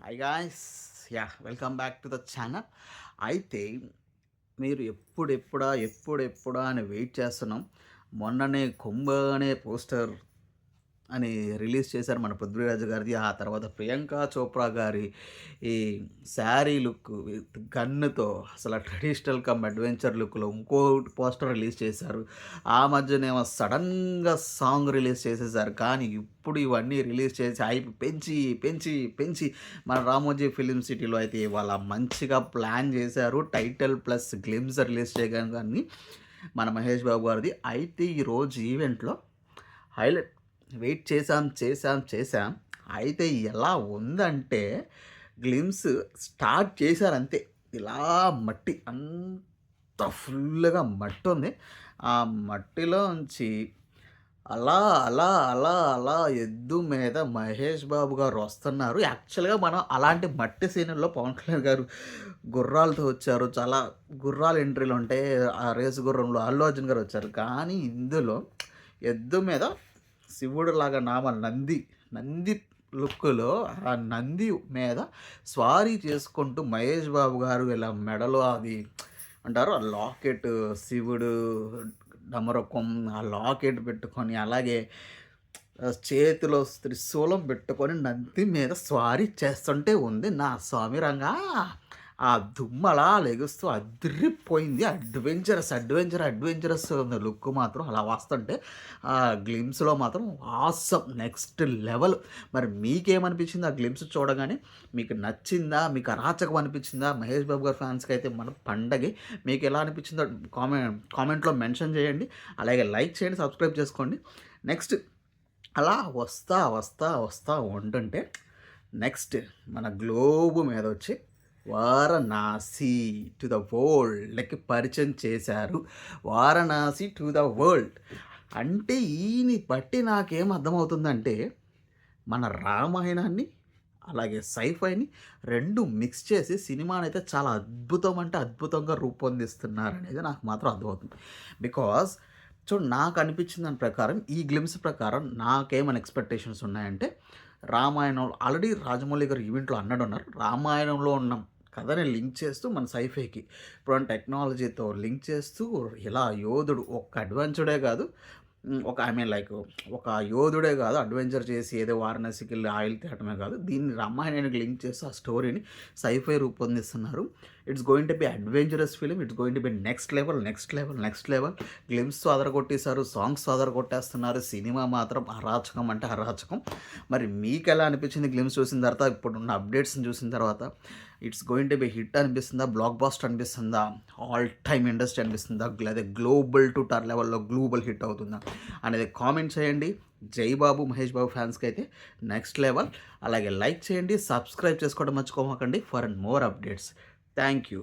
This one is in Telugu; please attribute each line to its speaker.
Speaker 1: Hi guys. Welcome back to the channel. అయితే మీరు ఎప్పుడెప్పుడా అని వెయిట్ చేస్తున్నాం. మొన్ననే 'కుంభ' అనే పోస్టర్ అని రిలీజ్ చేశారు మన 'పృథ్వీరాజ్' గారిది. ఆ తర్వాత 'ప్రియాంక చోప్రా' గారి ఈ శారీ లుక్ విత్ గన్నుతో అసల ట్రెడిషనల్ కమ్ అడ్వెంచర్ లుక్‌లో ఇంకో పోస్టర్ రిలీజ్ చేశారు. ఆ మధ్యనేమో సడెన్‌గా సాంగ్ రిలీజ్ చేసేసారు. కానీ ఇప్పుడు ఇవన్నీ రిలీజ్ చేసి హైప్ పెంచి మన 'రామోజీ ఫిల్మ్ సిటీలో' అయితే ఇవాళ మంచిగా ప్లాన్ చేశారు. టైటిల్ ప్లస్ గ్లిమ్స్ రిలీజ్ చేయగానే మన 'మహేష్ బాబు' గారిది. అయితే ఈరోజు ఈవెంట్‌లో హైలైట్ వెయిట్ చేశాం. అయితే ఎలా ఉందంటే గ్లిమ్స్ స్టార్ట్ చేశారంతే. ఇలా మట్టి అంత ఫుల్లుగా మట్టుంది. ఆ మట్టిలోంచి అలా ఎద్దు మీద మహేష్ బాబు గారు వస్తున్నారు. యాక్చువల్‌గా మనం అలాంటి మట్టి సీనుల్లో పవన్ కళ్యాణ్ గారు గుర్రాలతో వచ్చారు. చాలా గుర్రాల ఎంట్రీలుంటాయి. ఆ రేసు గుర్రంలో అల్లు అర్జున్ గారు వచ్చారు. కానీ ఇందులో ఎద్దు మీద శివుడులాగా నంది లుక్‌లో ఆ నంది మీద స్వారీ చేసుకుంటూ మహేష్ బాబు గారు ఇలా మెడలో అది అంటారు ఆ లాకెట్ శివుడు డమరుకం ఆ లాకెట్ పెట్టుకొని అలాగే చేతిలో త్రిశూలం పెట్టుకొని నంది మీద స్వారీ చేస్తుంటే ఉంది. నా స్వామి రంగా ఆ దుమ్మలా లెగుస్తూ అదిరిపోయింది. అడ్వెంచరస్ ఉంది లుక్ మాత్రం అలా వస్తుంటే ఆ గ్లిమ్స్‌లో మాత్రం ఆసమ్ నెక్స్ట్ లెవెల్. మరి మీకేమనిపించింది ఆ గ్లిమ్స్ చూడగానే? మీకు నచ్చిందా? మీకు అరాచకం అనిపించిందా? మహేష్ బాబు గారి ఫ్యాన్స్‌కైతే మన పండగే. మీకు ఎలా అనిపించిందో కామెంట్‌లో మెన్షన్ చేయండి. అలాగే లైక్ చేయండి, సబ్స్క్రైబ్ చేసుకోండి. నెక్స్ట్ అలా వస్తా ఉంటుంటే నెక్స్ట్ మన గ్లోబ్ మీద వచ్చి వారణాసి టు ద వరల్డ్‌కి పరిచయం చేశారు. వారణాసి టు ద వరల్డ్ అంటే ఈయన్ని బట్టి నాకేం అర్థమవుతుందంటే మన రామాయణాన్ని అలాగే సైఫైని 2 మిక్స్ చేసి సినిమానైతే చాలా అద్భుతం అంటే అద్భుతంగా రూపొందిస్తున్నారనేది నాకు మాత్రం అర్థమవుతుంది. బికాజ్ నాకు అనిపించిన దాని ప్రకారం ఈ గ్లిమ్స్ ప్రకారం నాకేమని ఎక్స్‌పెక్టేషన్స్ ఉన్నాయంటే రామాయణంలో ఆల్రెడీ రాజమౌళి గారు ఈవెంట్‌లో అన్నాడున్నారు. రామాయణంలో ఉన్న కథని లింక్ చేస్తూ మన సైఫైకి ఇప్పుడున్న టెక్నాలజీతో లింక్ చేస్తూ ఇలా యోధుడు ఒక అడ్వెంచరే కాదు ఒక ఐ మీన్ లైక్ ఒక యోధుడే కాదు అడ్వెంచర్ చేసి ఏదో వారణాసికి వెళ్ళి ఆయిల్ తేయటమే కాదు దీన్ని రామాయణానికి లింక్ చేస్తూ ఆ స్టోరీని సైఫై రూపొందిస్తున్నారు. It's going to be adventurous film. It's going to be next level. గ్లిమ్స్తో అదరగొట్టేశారు, సాంగ్స్ అదరగొట్టేస్తున్నారు. సినిమా మాత్రం అరాచకం అంటే అరాచకం. మరి మీకు ఎలా అనిపించింది గ్లిమ్స్ చూసిన తర్వాత, ఇప్పుడున్న అప్డేట్స్ని చూసిన తర్వాత? It's going to be hit అనిపిస్తుందా, బ్లాక్ బాస్టర్ అనిపిస్తుందా, ఆల్ టైమ్ ఇండస్ట్రీ అనిపిస్తుందా, లేదా గ్లోబల్ టు టర్ లెవెల్లో గ్లోబల్ హిట్ అవుతుందా అనేది కామెంట్ చేయండి. జై బాబు మహేష్ బాబు ఫ్యాన్స్కి అయితే నెక్స్ట్ లెవెల్. అలాగే లైక్ చేయండి, సబ్స్క్రైబ్ చేసుకోవడం మర్చిపోకండి for more updates. Thank you.